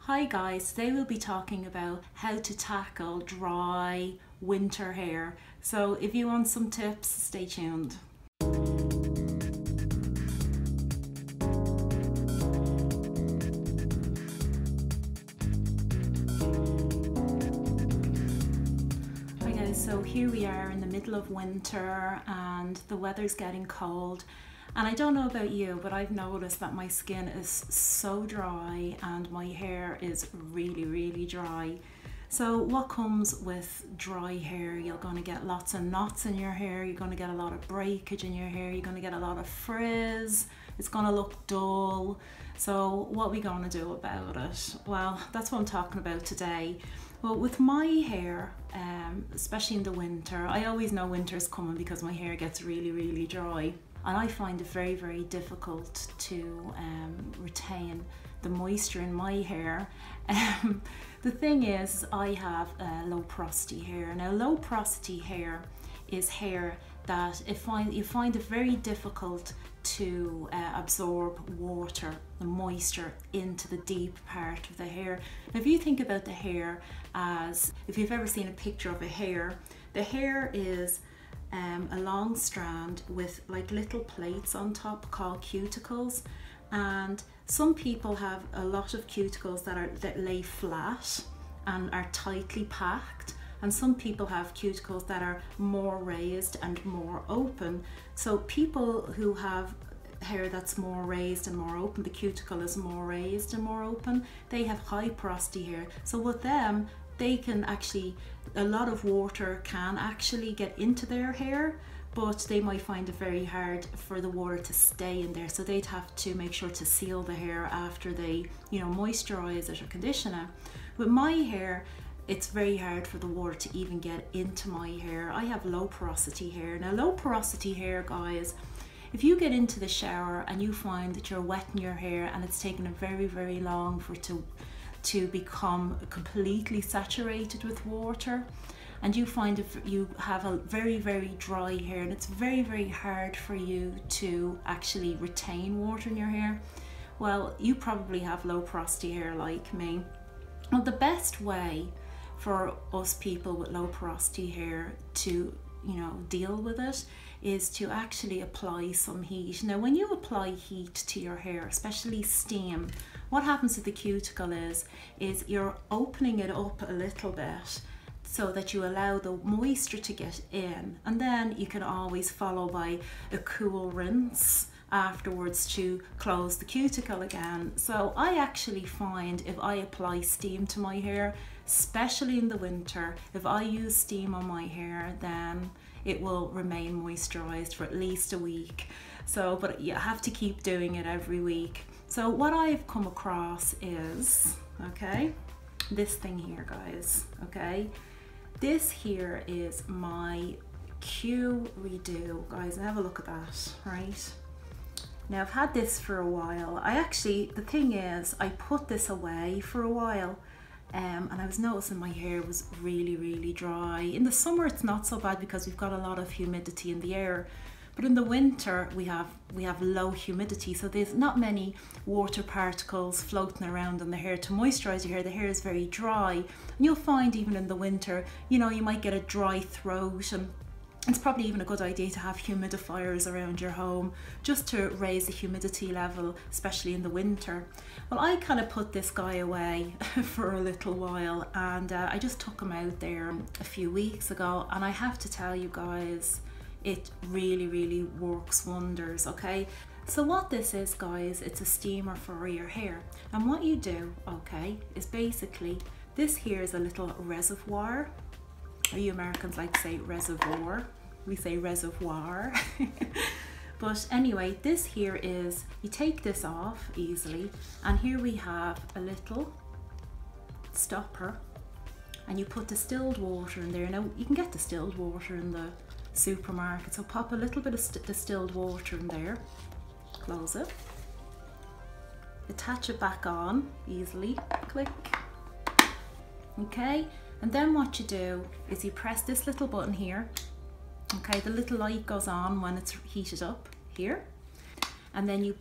Hi guys, today we'll be talking about how to tackle dry winter hair. So if you want some tips, stay tuned. Hi guys, so here we are in the middle of winter and the weather's getting cold. And I don't know about you, but I've noticed that my skin is so dry and my hair is really dry. So what comes with dry hair? You're going to get lots of knots in your hair, you're going to get a lot of breakage in your hair, you're going to get a lot of frizz, it's going to look dull. So what are we going to do about it? Well, that's what I'm talking about today. Well, with my hair, especially in the winter, I always know winter's coming because my hair gets really dry. And I find it very difficult to retain the moisture in my hair. The thing is, I have low porosity hair. Now, low porosity hair is hair that you find it very difficult to absorb water, the moisture, into the deep part of the hair. Now, if you think about the hair as, if you've ever seen a picture of a hair, the hair is a long strand with like little plates on top called cuticles, and some people have a lot of cuticles that lay flat and are tightly packed, and some people have cuticles that are more raised and more open. So people who have hair that's more raised and more open, the cuticle is more raised and more open, they have high porosity hair. So with them, they can actually, a lot of water can actually get into their hair, but they might find it very hard for the water to stay in there. So they'd have to make sure to seal the hair after they, moisturize it or condition it. With my hair, it's very hard for the water to even get into my hair. I have low porosity hair. Now, low porosity hair, guys, if you get into the shower and you find that you're wetting your hair and it's taken a very long for it to become completely saturated with water, and you find if you have a very dry hair and it's very hard for you to actually retain water in your hair, well, you probably have low porosity hair like me. Well, the best way for us people with low porosity hair to deal with it is to actually apply some heat. Now, when you apply heat to your hair, especially steam, what happens with the cuticle is you're opening it up a little bit so that you allow the moisture to get in, and then you can always follow by a cool rinse afterwards to close the cuticle again. So I actually find if I apply steam to my hair, especially in the winter, if I use steam on my hair, then it will remain moisturized for at least a week. So, but you have to keep doing it every week. So what I've come across is, okay, this thing here, guys, okay? This here is my Q Redo, guys, have a look at that, right? Now, I've had this for a while. The thing is, I put this away for a while, and I was noticing my hair was really dry. In the summer, it's not so bad because we've got a lot of humidity in the air. But in the winter, we have low humidity, so there's not many water particles floating around in the hair to moisturize your hair. The hair is very dry, and you'll find even in the winter, you might get a dry throat, and it's probably even a good idea to have humidifiers around your home just to raise the humidity level, especially in the winter. Well, I kind of put this guy away for a little while, and I just took him out there a few weeks ago, and I have to tell you guys, it really works wonders, okay? So what this is, guys, it's a steamer for your hair. And what you do, okay, is basically, this here is a little reservoir. You Americans like to say reservoir. We say reservoir. But anyway, this here is, you take this off easily, and here we have a little stopper, and you put distilled water in there. Now, you can get distilled water in the supermarket, so pop a little bit of distilled water in there, close it, attach it back on easily, click, okay? And then what you do is you press this little button here, okay? The little light goes on when it's heated up here, and then you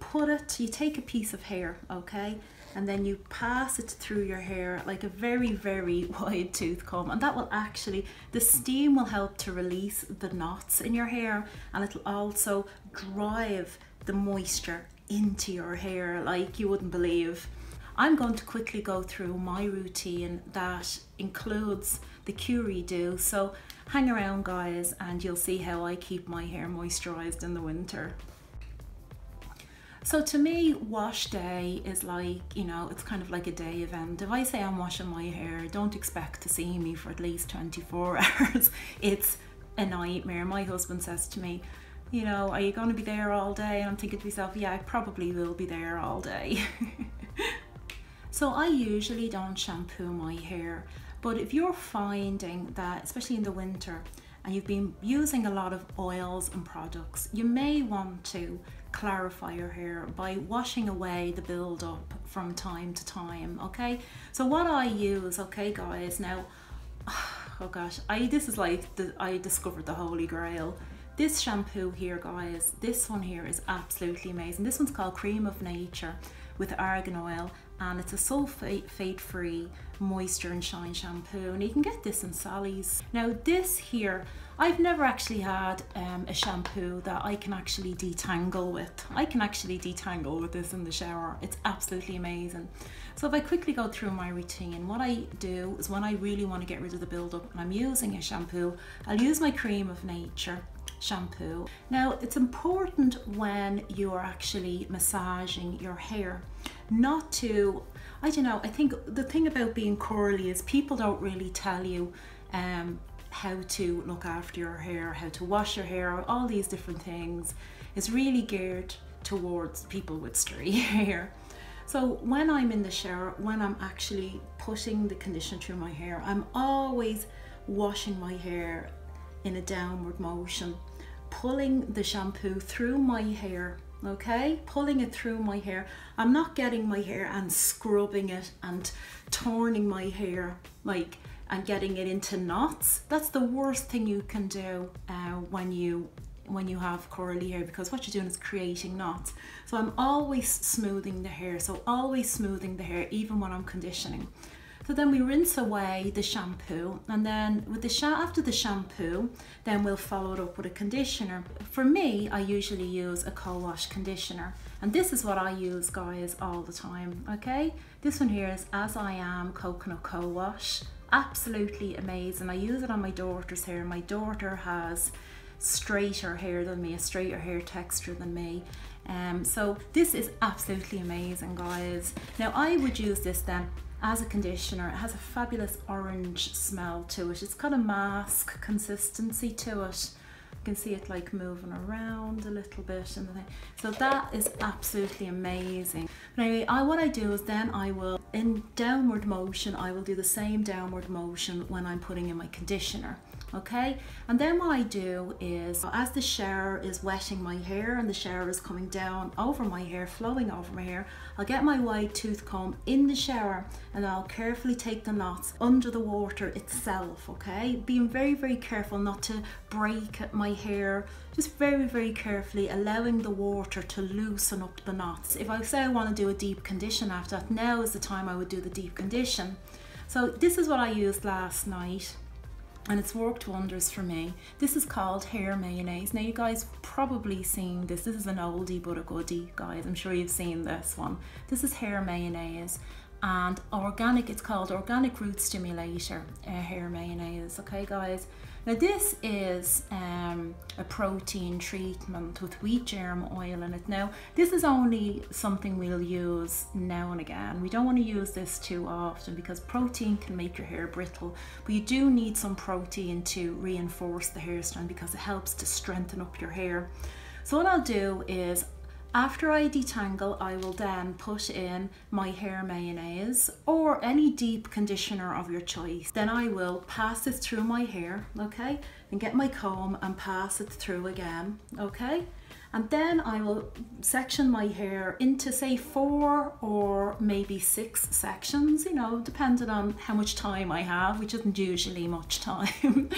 take a piece of hair, okay? and then you pass it through your hair like a very, very wide tooth comb, and that will actually, the steam will help to release the knots in your hair, and it'll also drive the moisture into your hair like you wouldn't believe. I'm going to quickly go through my routine that includes the Curie do, so hang around guys and you'll see how I keep my hair moisturized in the winter. So to me, wash day is like, you know, it's kind of like a day event. If I say I'm washing my hair, don't expect to see me for at least 24 hours. It's a nightmare. My husband says to me, you know, are you going to be there all day? And I'm thinking to myself, yeah, I probably will be there all day. So I usually don't shampoo my hair, but if you're finding that, especially in the winter, and you've been using a lot of oils and products, you may want to clarify your hair by washing away the build-up from time to time, okay? So what I use, okay guys, now, oh gosh, this is like, I discovered the Holy Grail. This shampoo here, guys, this one here is absolutely amazing. This one's called Cream of Nature with argan oil, and it's a sulfate-free moisture and shine shampoo, and you can get this in Sally's. Now this here, I've never actually had a shampoo that I can actually detangle with. I can actually detangle with this in the shower. It's absolutely amazing. So if I quickly go through my routine, what I do is when I really want to get rid of the buildup and I'm using a shampoo, I'll use my Cream of Nature shampoo. Now it's important when you're actually massaging your hair not to, I don't know, I think the thing about being curly is people don't really tell you how to look after your hair, how to wash your hair, all these different things. It's really geared towards people with stray hair. So when I'm in the shower, when I'm actually putting the conditioner through my hair, I'm always washing my hair in a downward motion, pulling the shampoo through my hair, okay? Pulling it through my hair. I'm not getting my hair and scrubbing it and turning my hair like, and getting it into knots. That's the worst thing you can do when you have curly hair, because what you're doing is creating knots. So I'm always smoothing the hair, so always smoothing the hair even when I'm conditioning. So then we rinse away the shampoo, and then with after the shampoo, then we'll follow it up with a conditioner. For me, I usually use a co-wash conditioner, and this is what I use, guys, all the time, okay? This one here is As I Am Coconut Co-Wash. Absolutely amazing. I use it on my daughter's hair. My daughter has straighter hair than me, a straighter hair texture than me. So this is absolutely amazing, guys. Now I would use this then as a conditioner. It has a fabulous orange smell to it. It's got a mask consistency to it. You can see it like moving around a little bit and so that is absolutely amazing. But anyway, what I do is then I will, in downward motion, I will do the same downward motion when I'm putting in my conditioner, okay? And then what I do is, as the shower is wetting my hair and the shower is coming down over my hair, flowing over my hair, I'll get my wide tooth comb in the shower and I'll carefully take the knots under the water itself, okay? Being very, very careful not to break my hair, just very, very carefully allowing the water to loosen up the knots. If I say I want to do a deep condition after that, now is the time I would do the deep condition. So this is what I used last night, and it's worked wonders for me. This is called hair mayonnaise. Now you guys probably seen this. This is an oldie but a goodie, guys. I'm sure you've seen this one. This is hair mayonnaise and organic. It's called Organic Root Stimulator hair mayonnaise, okay guys? Now this is a protein treatment with wheat germ oil in it. Now this is only something we'll use now and again. We don't want to use this too often because protein can make your hair brittle, but you do need some protein to reinforce the hair strand because it helps to strengthen up your hair. So what I'll do is, after I detangle, I will then put in my hair mayonnaise or any deep conditioner of your choice. Then I will pass this through my hair, okay? And get my comb and pass it through again, okay? And then I will section my hair into, say, 4 or maybe 6 sections, you know, depending on how much time I have, which isn't usually much time.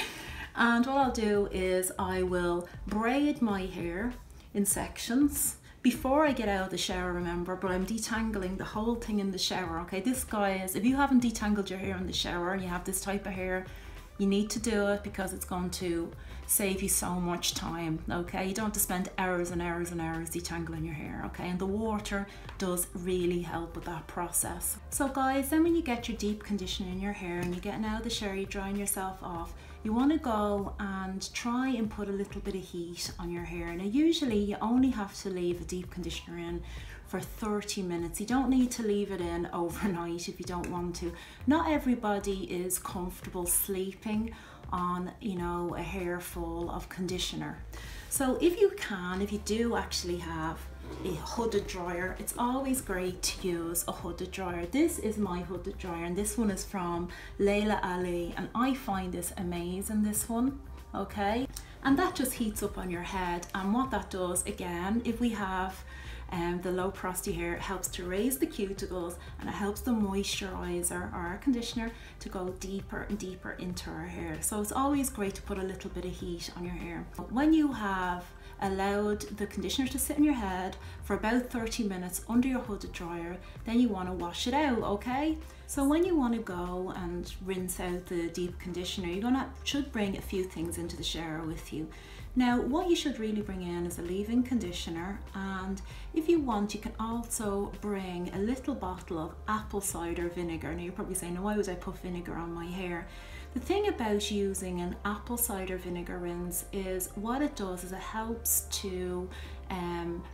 And what I'll do is I will braid my hair in sections, before I get out of the shower, remember, but I'm detangling the whole thing in the shower, okay? This, guys, if you haven't detangled your hair in the shower and you have this type of hair, you need to do it because it's going to save you so much time, okay? You don't have to spend hours and hours and hours detangling your hair, okay? And the water does really help with that process. So guys, then when you get your deep conditioner in your hair and you're getting out of the shower, you're drying yourself off, you want to go and try and put a little bit of heat on your hair. Now usually you only have to leave a deep conditioner in for 30 minutes. You don't need to leave it in overnight if you don't want to. Not everybody is comfortable sleeping on, you know, a hair full of conditioner. So if you do actually have a hooded dryer, it's always great to use a hooded dryer. This is my hooded dryer and this one is from Layla Ali, and I find this amazing, this one, okay? And that just heats up on your head, and what that does, again, if we have the low porosity hair, it helps to raise the cuticles and it helps the moisturizer or our conditioner to go deeper and deeper into our hair. So it's always great to put a little bit of heat on your hair. When you have allowed the conditioner to sit in your head for about 30 minutes under your hooded dryer, then you want to wash it out, okay? So when you want to go and rinse out the deep conditioner, should bring a few things into the shower with you. Now, what you should really bring in is a leave-in conditioner, and if you want, you can also bring a little bottle of apple cider vinegar. Now you're probably saying, "No, why would I put vinegar on my hair?" The thing about using an apple cider vinegar rinse is what it does is it helps to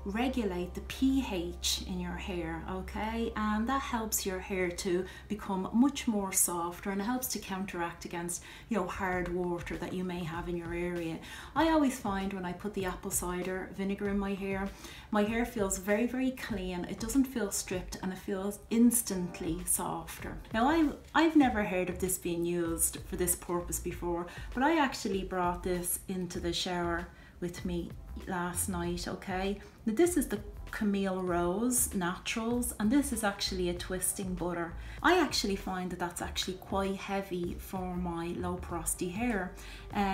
regulate the pH in your hair, okay? And that helps your hair to become much more softer, and it helps to counteract against, you know, hard water that you may have in your area. I always find when I put the apple cider vinegar in my hair feels very, very clean. It doesn't feel stripped and it feels instantly softer. Now I've never heard of this being used for this purpose before, but I actually brought this into the shower with me last night, okay? Now this is the Camille Rose Naturals, and this is actually a twisting butter. I actually find that that's actually quite heavy for my low porosity hair,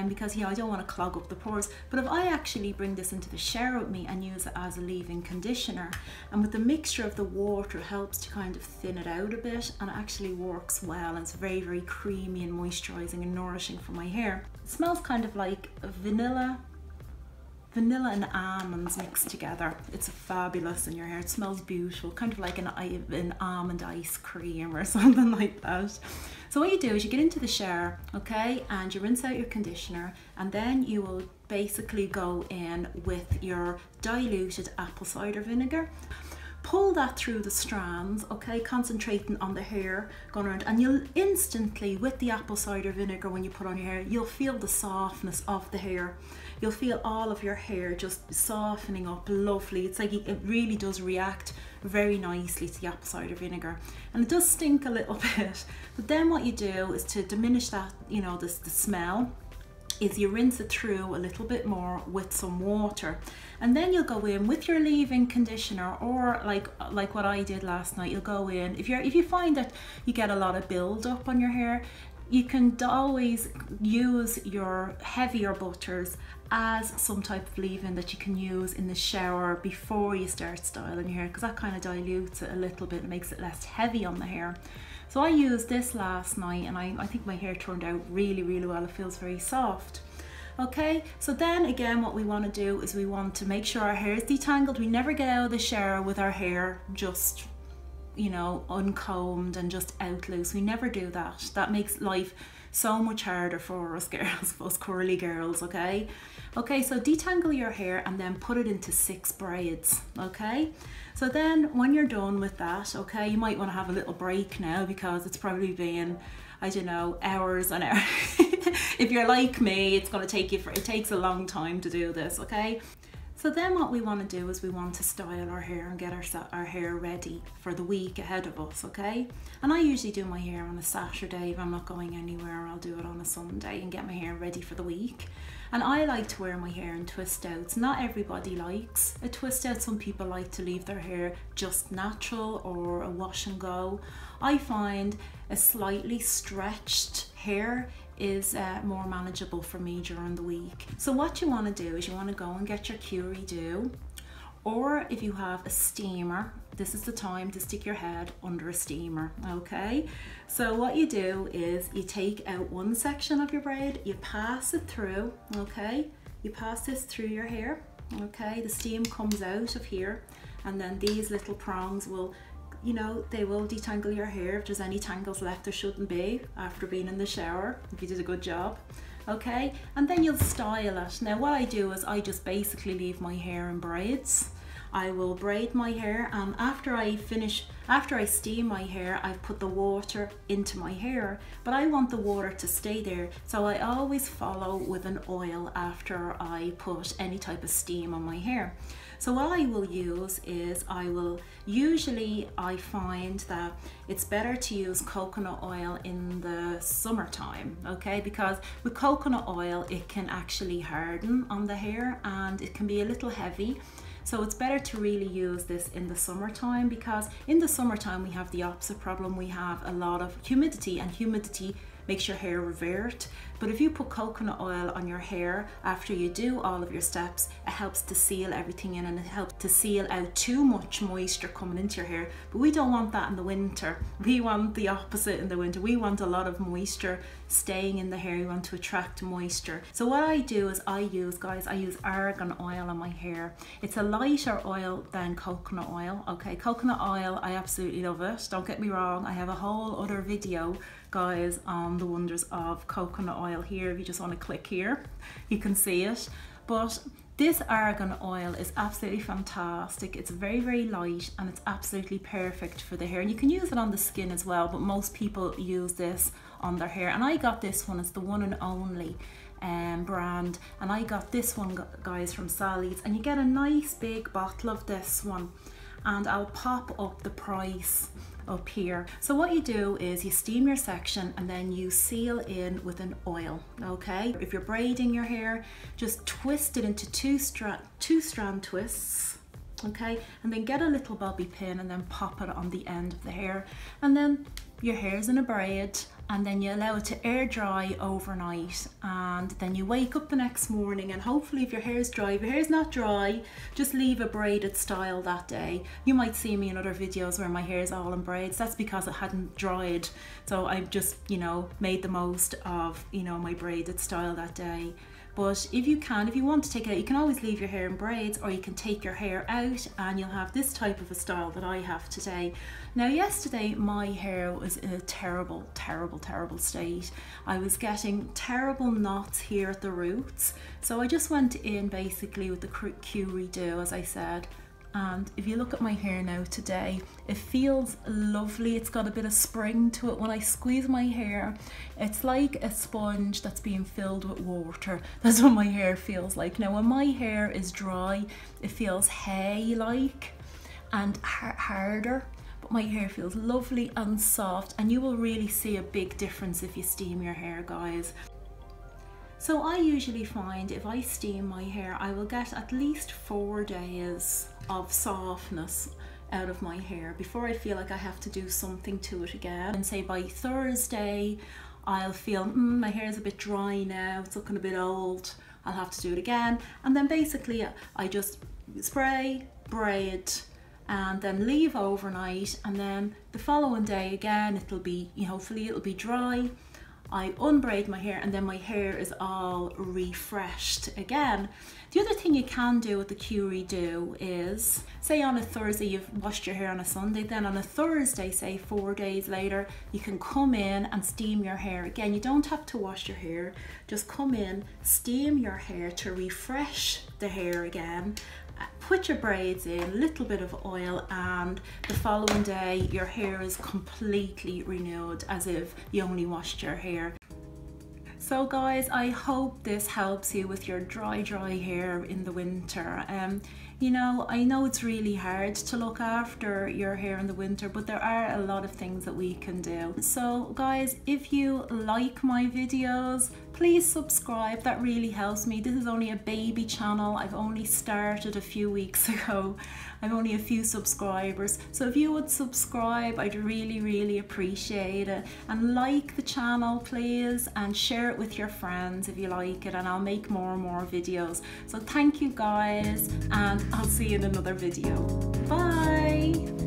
because, you know, I don't want to clog up the pores. But if I actually bring this into the shower with me and use it as a leave-in conditioner, and with the mixture of the water, it helps to kind of thin it out a bit, and it actually works well, and it's very, very creamy and moisturizing and nourishing for my hair. It smells kind of like vanilla and almonds mixed together. It's fabulous in your hair. It smells beautiful, kind of like an almond ice cream or something like that. So what you do is you get into the shower, okay, and you rinse out your conditioner, and then you will basically go in with your diluted apple cider vinegar. Pull that through the strands, okay, concentrating on the hair going around, and you'll instantly, with the apple cider vinegar, when you put on your hair, you'll feel the softness of the hair. You'll feel all of your hair just softening up lovely. It's like it really does react very nicely to the apple cider vinegar, and it does stink a little bit, but then what you do is to diminish that, you know, the smell, is you rinse it through a little bit more with some water, and then you'll go in with your leave-in conditioner, or like what I did last night. You'll go in, if you find that you get a lot of build up on your hair, you can always use your heavier butters as some type of leave-in that you can use in the shower before you start styling your hair, because that kind of dilutes it a little bit and makes it less heavy on the hair. So I used this last night, and I think my hair turned out really, really well. It feels very soft. Okay, so then again, what we want to do is we want to make sure our hair is detangled. We never get out of the shower with our hair just, you know, uncombed and just out loose. We never do that. That makes life so much harder for us girls, us curly girls, okay? Okay, so detangle your hair and then put it into 6 braids, okay? So then when you're done with that, okay, you might want to have a little break now, because it's probably been, I don't know, hours and hours. If you're like me, it's going to take you, it takes a long time to do this, okay? So then what we want to do is we want to style our hair and get our hair ready for the week ahead of us, okay? And I usually do my hair on a Saturday. If I'm not going anywhere, I'll do it on a Sunday and get my hair ready for the week. And I like to wear my hair in twist outs. Not everybody likes a twist out. Some people like to leave their hair just natural or a wash and go. I find a slightly stretched hair is more manageable for me during the week. So what you want to do is you want to go and get your Curie Do, or if you have a steamer, this is the time to stick your head under a steamer, okay? So what you do is you take out one section of your braid, you pass it through, okay? You pass this through your hair, okay? The steam comes out of here, and then these little prongs will, you know, they will detangle your hair if there's any tangles left. There shouldn't be after being in the shower, if you did a good job. Okay, and then you'll style it. Now what I do is I just basically leave my hair in braids. I will braid my hair, and after I steam my hair, I've put the water into my hair, but I want the water to stay there. So I always follow with an oil after I put any type of steam on my hair. So what I will use is I find that it's better to use coconut oil in the summertime, okay? Because with coconut oil, it can actually harden on the hair and it can be a little heavy. So it's better to really use this in the summertime, because in the summertime we have the opposite problem. We have a lot of humidity, and humidity makes your hair revert. But if you put coconut oil on your hair after you do all of your steps, it helps to seal everything in, and it helps to seal out too much moisture coming into your hair. But we don't want that in the winter. We want the opposite in the winter. We want a lot of moisture staying in the hair. We want to attract moisture. So what I do is I use argan oil on my hair. It's a lighter oil than coconut oil, okay? Coconut oil, I absolutely love it. Don't get me wrong. I have a whole other video, guys, on the wonders of coconut oil here. If you just want to click here, you can see it. But this argan oil is absolutely fantastic. It's very, very light, and it's absolutely perfect for the hair. And you can use it on the skin as well, but most people use this on their hair. And I got this one, it's the one and only brand. And I got this one, guys, from Sally's. And you get a nice big bottle of this one. And I'll pop up the price up here. So what you do is you steam your section and then you seal in with an oil, okay? If you're braiding your hair, just twist it into two strand twists, okay? And then get a little bobby pin and then pop it on the end of the hair. And then your hair's in a braid, and then you allow it to air dry overnight, and then you wake up the next morning, and hopefully if your hair's dry, if your hair's not dry, just leave a braided style that day. You might see me in other videos where my hair's all in braids. That's because it hadn't dried, so I've just, you know, made the most of, you know, my braided style that day. But if you want to take it out, you can always leave your hair in braids, or you can take your hair out and you'll have this type of a style that I have today. Now yesterday my hair was in a terrible, terrible, terrible state. I was getting terrible knots here at the roots. So I just went in basically with the Q-Redo, as I said. And if you look at my hair now today, it feels lovely. It's got a bit of spring to it. When I squeeze my hair, it's like a sponge that's being filled with water. That's what my hair feels like. Now when my hair is dry, it feels hay-like and harder, but my hair feels lovely and soft, and you will really see a big difference if you steam your hair, guys. So I usually find if I steam my hair, I will get at least 4 days of softness out of my hair before I feel like I have to do something to it again. And say by Thursday, I'll feel, my hair is a bit dry now, it's looking a bit old, I'll have to do it again. And then basically I just spray, braid, and then leave overnight, and then the following day again, it'll be, hopefully it'll be dry. I unbraid my hair, and then my hair is all refreshed again. The other thing you can do with the Q-Redo is, say on a Thursday you've washed your hair on a Sunday, then on a Thursday, say 4 days later, you can come in and steam your hair again. You don't have to wash your hair, just come in, steam your hair to refresh the hair again. Put your braids in, a little bit of oil, and the following day your hair is completely renewed as if you only washed your hair. So guys, I hope this helps you with your dry hair in the winter. I know it's really hard to look after your hair in the winter, but there are a lot of things that we can do. So guys, if you like my videos, please subscribe. That really helps me. This is only a baby channel. I've only started a few weeks ago, I've only a few subscribers, so if you would subscribe, I'd really appreciate it. And like the channel please, and share it with your friends if you like it, and I'll make more and more videos. So thank you guys, and I'll see you in another video. Bye.